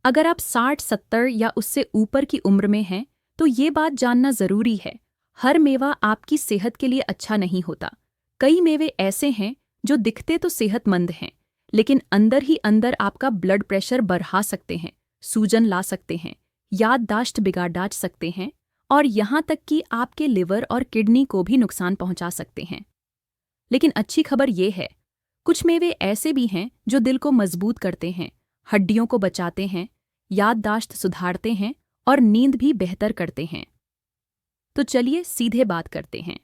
अगर आप 60, 70 या उससे ऊपर की उम्र में हैं, तो ये बात जानना जरूरी है। हर मेवा आपकी सेहत के लिए अच्छा नहीं होता। कई मेवे ऐसे हैं जो दिखते तो सेहतमंद हैं, लेकिन अंदर ही अंदर आपका ब्लड प्रेशर बढ़ा सकते हैं, सूजन ला सकते हैं, याददाश्त बिगाड़ सकते हैं और यहाँ तक कि आपके लिवर और किडनी को भी नुकसान पहुंचा सकते हैं। लेकिन अच्छी खबर ये है, कुछ मेवे ऐसे भी हैं जो दिल को मजबूत करते हैं, हड्डियों को बचाते हैं, याददाश्त सुधारते हैं और नींद भी बेहतर करते हैं। तो चलिए सीधे बात करते हैं।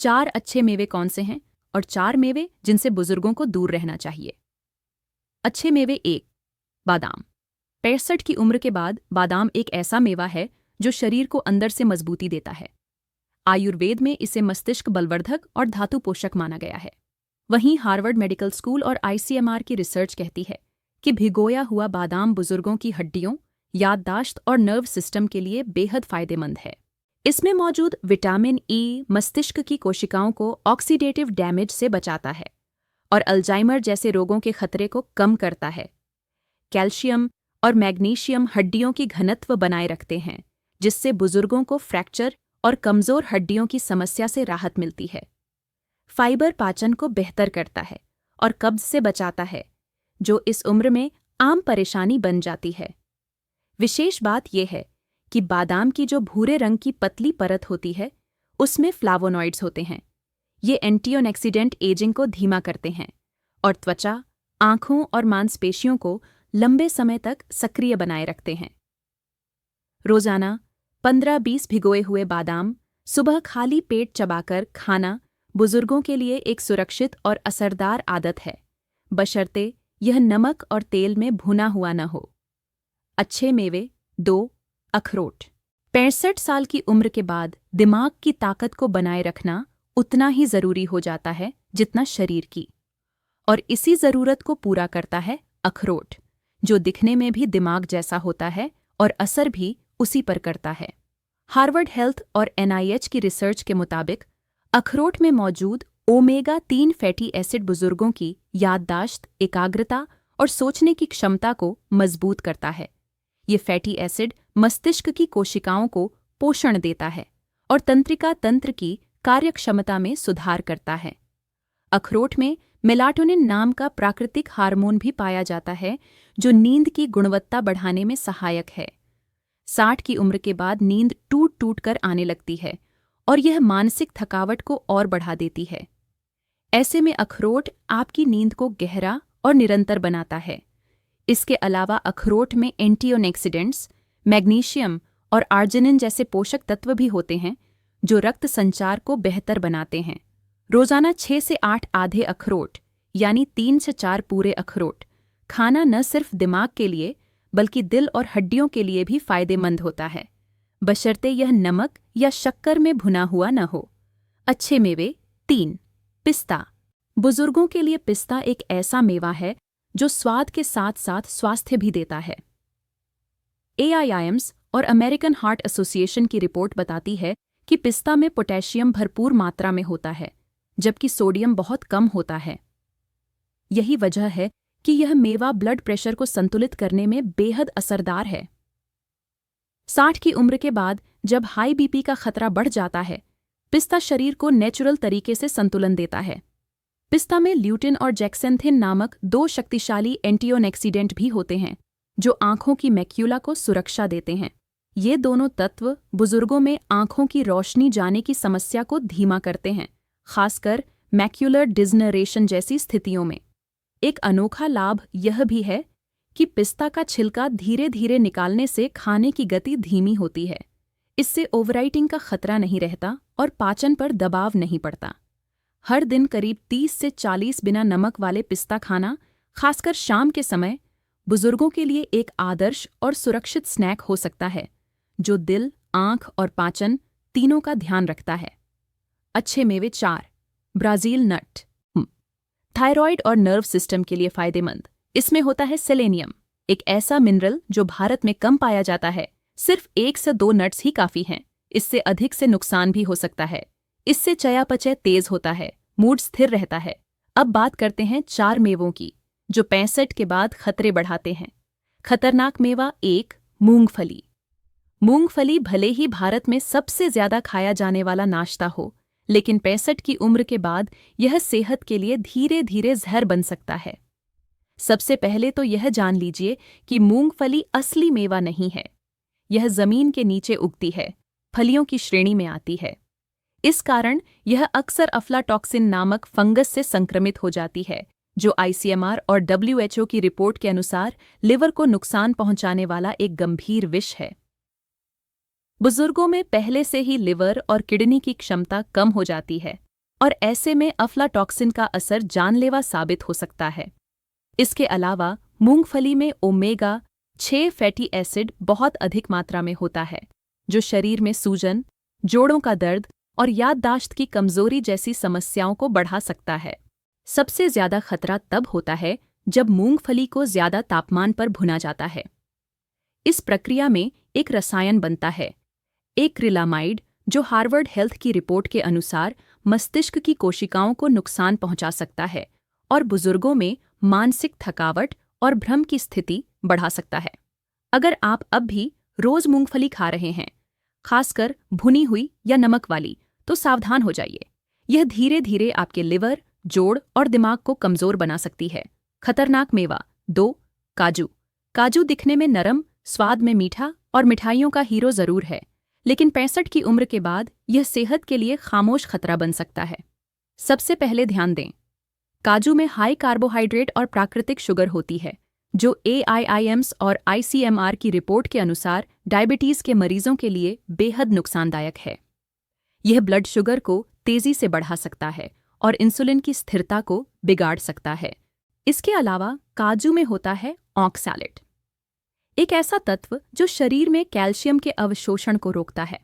4 अच्छे मेवे कौन से हैं और 4 मेवे जिनसे बुजुर्गों को दूर रहना चाहिए। अच्छे मेवे 1, बादाम। 65 की उम्र के बाद बादाम एक ऐसा मेवा है जो शरीर को अंदर से मजबूती देता है। आयुर्वेद में इसे मस्तिष्क बलवर्धक और धातु पोषक माना गया है। वहीं हार्वर्ड मेडिकल स्कूल और ICMR की रिसर्च कहती है कि भिगोया हुआ बादाम बुजुर्गों की हड्डियों, याददाश्त और नर्व सिस्टम के लिए बेहद फायदेमंद है। इसमें मौजूद विटामिन ई मस्तिष्क की कोशिकाओं को ऑक्सीडेटिव डैमेज से बचाता है और अल्जाइमर जैसे रोगों के खतरे को कम करता है। कैल्शियम और मैग्नीशियम हड्डियों की घनत्व बनाए रखते हैं, जिससे बुजुर्गों को फ्रैक्चर और कमजोर हड्डियों की समस्या से राहत मिलती है। फाइबर पाचन को बेहतर करता है और कब्ज से बचाता है, जो इस उम्र में आम परेशानी बन जाती है। विशेष बात यह है कि बादाम की जो भूरे रंग की पतली परत होती है, उसमें फ्लावोनॉइड्स होते हैं। ये एंटीऑक्सीडेंट एजिंग को धीमा करते हैं और त्वचा, आंखों और मांसपेशियों को लंबे समय तक सक्रिय बनाए रखते हैं। रोजाना 15-20 भिगोए हुए बादाम सुबह खाली पेट चबाकर खाना बुजुर्गों के लिए एक सुरक्षित और असरदार आदत है, बशर्ते यह नमक और तेल में भुना हुआ न हो। अच्छे मेवे 2, अखरोट। 65 साल की उम्र के बाद दिमाग की ताकत को बनाए रखना उतना ही जरूरी हो जाता है जितना शरीर की, और इसी जरूरत को पूरा करता है अखरोट, जो दिखने में भी दिमाग जैसा होता है और असर भी उसी पर करता है। हार्वर्ड हेल्थ और NIH की रिसर्च के मुताबिक अखरोट में मौजूद ओमेगा-3 फैटी एसिड बुजुर्गों की याददाश्त, एकाग्रता और सोचने की क्षमता को मजबूत करता है। ये फैटी एसिड मस्तिष्क की कोशिकाओं को पोषण देता है और तंत्रिका तंत्र की कार्यक्षमता में सुधार करता है। अखरोट में मेलाटोनिन नाम का प्राकृतिक हार्मोन भी पाया जाता है, जो नींद की गुणवत्ता बढ़ाने में सहायक है। 60 की उम्र के बाद नींद टूट टूट कर आने लगती है और यह मानसिक थकावट को और बढ़ा देती है। ऐसे में अखरोट आपकी नींद को गहरा और निरंतर बनाता है। इसके अलावा अखरोट में एंटीऑक्सीडेंट्स, मैग्नीशियम और आर्जिनिन जैसे पोषक तत्व भी होते हैं, जो रक्त संचार को बेहतर बनाते हैं। रोजाना 6 से 8 आधे अखरोट यानी 3 से 4 पूरे अखरोट खाना न सिर्फ दिमाग के लिए बल्कि दिल और हड्डियों के लिए भी फायदेमंद होता है, बशर्ते यह नमक या शक्कर में भुना हुआ न हो। अच्छे मेवे 3, पिस्ता। बुजुर्गों के लिए पिस्ता एक ऐसा मेवा है जो स्वाद के साथ साथ स्वास्थ्य भी देता है। AIIMS और अमेरिकन हार्ट एसोसिएशन की रिपोर्ट बताती है कि पिस्ता में पोटेशियम भरपूर मात्रा में होता है, जबकि सोडियम बहुत कम होता है। यही वजह है कि यह मेवा ब्लड प्रेशर को संतुलित करने में बेहद असरदार है। 60 की उम्र के बाद जब हाई BP का खतरा बढ़ जाता है, पिस्ता शरीर को नेचुरल तरीके से संतुलन देता है। पिस्ता में ल्यूटिन और जेक्सेंथिन नामक 2 शक्तिशाली एंटीऑक्सीडेंट भी होते हैं, जो आंखों की मैक्यूला को सुरक्षा देते हैं। ये दोनों तत्व बुजुर्गों में आंखों की रोशनी जाने की समस्या को धीमा करते हैं, खासकर मैक्यूलर डिजनरेशन जैसी स्थितियों में। एक अनोखा लाभ यह भी है कि पिस्ता का छिलका धीरे धीरे निकालने से खाने की गति धीमी होती है। इससे ओवरईटिंग का खतरा नहीं रहता और पाचन पर दबाव नहीं पड़ता। हर दिन करीब 30 से 40 बिना नमक वाले पिस्ता खाना, खासकर शाम के समय, बुजुर्गों के लिए एक आदर्श और सुरक्षित स्नैक हो सकता है, जो दिल, आंख और पाचन तीनों का ध्यान रखता है। अच्छे मेवे 4, ब्राज़ील नट। थायराइड और नर्व सिस्टम के लिए फायदेमंद। इसमें होता है सेलेनियम, एक ऐसा मिनरल जो भारत में कम पाया जाता है। सिर्फ 1 से 2 नट्स ही काफी हैं, इससे अधिक से नुकसान भी हो सकता है। इससे चयापचय तेज होता है, मूड स्थिर रहता है। अब बात करते हैं 4 मेवों की, जो 65 के बाद खतरे बढ़ाते हैं, खतरनाक मेवा 1, मूंगफली। मूंगफली भले ही भारत में सबसे ज्यादा खाया जाने वाला नाश्ता हो, लेकिन 65 की उम्र के बाद यह सेहत के लिए धीरे धीरे जहर बन सकता है। सबसे पहले तो यह जान लीजिए कि मूंगफली असली मेवा नहीं है। यह जमीन के नीचे उगती है, फलियों की श्रेणी में आती है। इस कारण यह अक्सर अफ्लाटॉक्सिन नामक फंगस से संक्रमित हो जाती है, जो ICMR और WHO की रिपोर्ट के अनुसार लिवर को नुकसान पहुंचाने वाला एक गंभीर विष है। बुजुर्गों में पहले से ही लिवर और किडनी की क्षमता कम हो जाती है और ऐसे में अफ्लाटॉक्सिन का असर जानलेवा साबित हो सकता है। इसके अलावा मूंगफली में ओमेगा 6 फैटी एसिड बहुत अधिक मात्रा में होता है, जो शरीर में सूजन, जोड़ों का दर्द और याददाश्त की कमजोरी जैसी समस्याओं को बढ़ा सकता है। सबसे ज्यादा खतरा तब होता है जब मूंगफली को ज्यादा तापमान पर भुना जाता है। इस प्रक्रिया में एक रसायन बनता है, एक्रिलामाइड, जो हार्वर्ड हेल्थ की रिपोर्ट के अनुसार मस्तिष्क की कोशिकाओं को नुकसान पहुंचा सकता है और बुजुर्गों में मानसिक थकावट और भ्रम की स्थिति बढ़ा सकता है। अगर आप अब भी रोज मूंगफली खा रहे हैं, खासकर भुनी हुई या नमक वाली, तो सावधान हो जाइए। यह धीरे धीरे आपके लिवर, जोड़ और दिमाग को कमजोर बना सकती है। खतरनाक मेवा 2, काजू। काजू दिखने में नरम, स्वाद में मीठा और मिठाइयों का हीरो जरूर है, लेकिन 65 की उम्र के बाद यह सेहत के लिए खामोश खतरा बन सकता है। सबसे पहले ध्यान दें, काजू में हाई कार्बोहाइड्रेट और प्राकृतिक शुगर होती है, जो AIIMS और ICMR की रिपोर्ट के अनुसार डायबिटीज के मरीजों के लिए बेहद नुकसानदायक है। यह ब्लड शुगर को तेजी से बढ़ा सकता है और इंसुलिन की स्थिरता को बिगाड़ सकता है। इसके अलावा काजू में होता है ऑक्सैलेट, एक ऐसा तत्व जो शरीर में कैल्शियम के अवशोषण को रोकता है।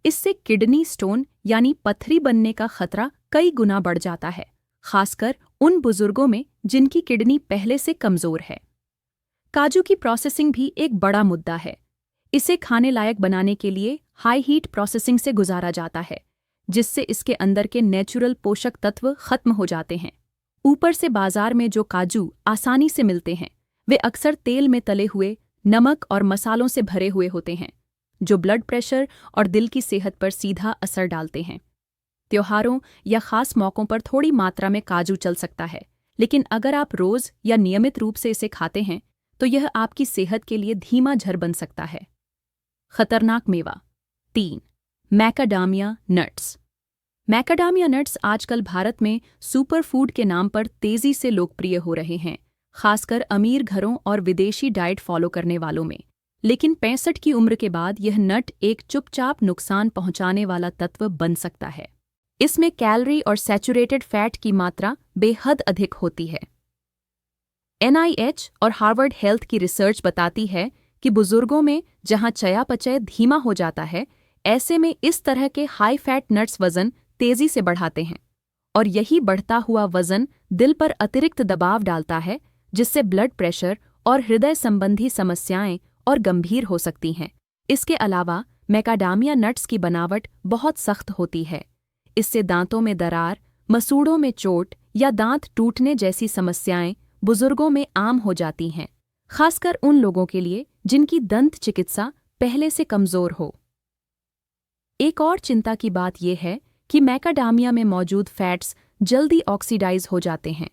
इससे किडनी स्टोन यानी पथरी बनने का खतरा कई गुना बढ़ जाता है, खासकर उन बुजुर्गों में जिनकी किडनी पहले से कमजोर है। काजू की प्रोसेसिंग भी एक बड़ा मुद्दा है। इसे खाने लायक बनाने के लिए हाई हीट प्रोसेसिंग से गुजारा जाता है, जिससे इसके अंदर के नेचुरल पोषक तत्व खत्म हो जाते हैं। ऊपर से बाजार में जो काजू आसानी से मिलते हैं, वे अक्सर तेल में तले हुए, नमक और मसालों से भरे हुए होते हैं, जो ब्लड प्रेशर और दिल की सेहत पर सीधा असर डालते हैं। त्योहारों या खास मौकों पर थोड़ी मात्रा में काजू चल सकता है, लेकिन अगर आप रोज या नियमित रूप से इसे खाते हैं तो यह आपकी सेहत के लिए धीमा जहर बन सकता है। खतरनाक मेवा 3, मैकाडामिया नट्स। मैकाडामिया नट्स आजकल भारत में सुपर फूड के नाम पर तेजी से लोकप्रिय हो रहे हैं, खासकर अमीर घरों और विदेशी डाइट फॉलो करने वालों में। लेकिन 65 की उम्र के बाद यह नट एक चुपचाप नुकसान पहुंचाने वाला तत्व बन सकता है। इसमें कैलोरी और सैचुरेटेड फैट की मात्रा बेहद अधिक होती है। NIH और हार्वर्ड हेल्थ की रिसर्च बताती है कि बुजुर्गों में जहां चयापचय धीमा हो जाता है, ऐसे में इस तरह के हाई फैट नट्स वजन तेजी से बढ़ाते हैं और यही बढ़ता हुआ वजन दिल पर अतिरिक्त दबाव डालता है, जिससे ब्लड प्रेशर और हृदय संबंधी समस्याएं और गंभीर हो सकती हैं। इसके अलावा मैकाडामिया नट्स की बनावट बहुत सख्त होती है। इससे दांतों में दरार, मसूड़ों में चोट या दांत टूटने जैसी समस्याएं बुजुर्गों में आम हो जाती हैं, खासकर उन लोगों के लिए जिनकी दंत चिकित्सा पहले से कमजोर हो। एक और चिंता की बात यह है कि मैकाडामिया में मौजूद फैट्स जल्दी ऑक्सीडाइज हो जाते हैं।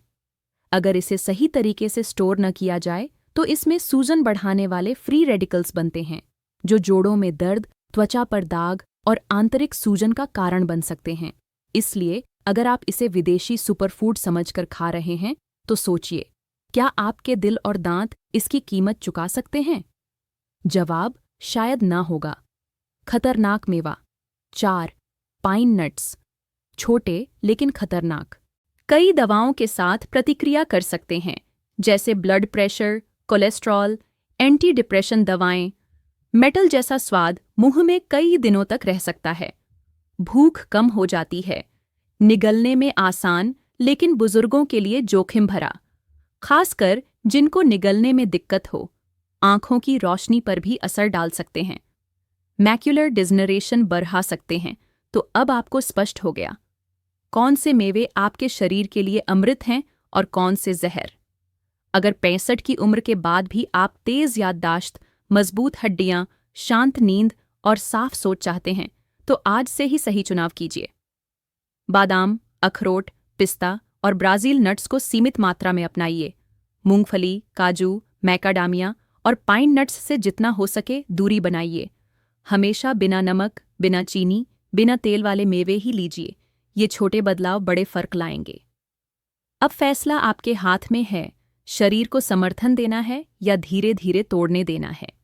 अगर इसे सही तरीके से स्टोर न किया जाए तो इसमें सूजन बढ़ाने वाले फ्री रेडिकल्स बनते हैं, जो जोड़ों में दर्द, त्वचा पर दाग और आंतरिक सूजन का कारण बन सकते हैं। इसलिए अगर आप इसे विदेशी सुपरफूड समझकर खा रहे हैं तो सोचिए, क्या आपके दिल और दांत इसकी कीमत चुका सकते हैं? जवाब शायद ना होगा। खतरनाक मेवा 4, पाइन नट्स। छोटे लेकिन खतरनाक, कई दवाओं के साथ प्रतिक्रिया कर सकते हैं, जैसे blood pressure, cholesterol, anti depression दवाएं। मेटल जैसा स्वाद मुंह में कई दिनों तक रह सकता है। भूख कम हो जाती है। निगलने में आसान लेकिन बुजुर्गों के लिए जोखिम भरा, खासकर जिनको निगलने में दिक्कत हो। आंखों की रोशनी पर भी असर डाल सकते हैं। मैक्युलर डिजनरेशन बढ़ा सकते हैं। तो अब आपको स्पष्ट हो गया कौन से मेवे आपके शरीर के लिए अमृत हैं और कौन से जहर। अगर 65 की उम्र के बाद भी आप तेज याददाश्त, मजबूत हड्डियां, शांत नींद और साफ सोच चाहते हैं तो आज से ही सही चुनाव कीजिए। बादाम, अखरोट, पिस्ता और ब्राज़ील नट्स को सीमित मात्रा में अपनाइए। मूंगफली, काजू, मैकाडामिया और पाइन नट्स से जितना हो सके दूरी बनाइए। हमेशा बिना नमक, बिना चीनी, बिना तेल वाले मेवे ही लीजिए। ये छोटे बदलाव बड़े फर्क लाएंगे। अब फैसला आपके हाथ में है, शरीर को समर्थन देना है या धीरे धीरे तोड़ने देना है।